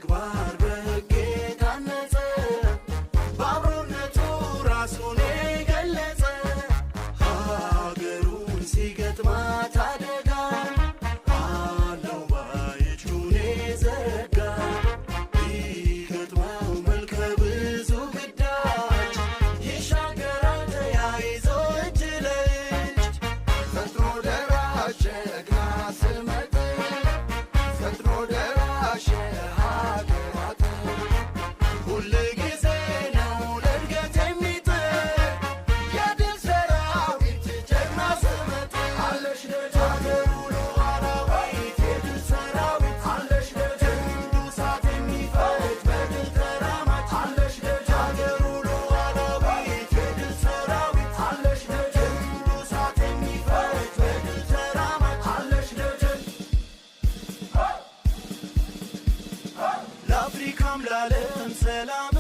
በምግባር በሕግ የታነጸ በአብሮነቱ ራሱን የገለጸ ሀገሩን ሲገጥማት አደጋ አለው ባይ እጁን የዘረጋ ቢገጥመው መልከ ብዙ ግዳጅ ይሻገራል ተያይዞ እጅ ለእጅ ፈጥኖ ደራሽ ጀግና ስመጥር ፈጥኖ ደራሽ ሀገራት ሁልጊዜ ነው ለእድገት የሚጥር የድል ሰራዊት ጀግና ስመጥር አለሽ ልጅ ሀገሩ ሉዓላዊት የድል ሰራዊት አለሽ ልጅ ክንዱ እሳት የሚፈጅ በድል ተራማጅ አለሽ ልጅ ሀገሩ ሉዓላዊት የድል ሰራዊት አለሽ ልጅ ክንዱ እሳት የሚፈጅ በድል ተራማጅ አለሽ ልጅ ለአፍሪካም ለዓለም ሰላም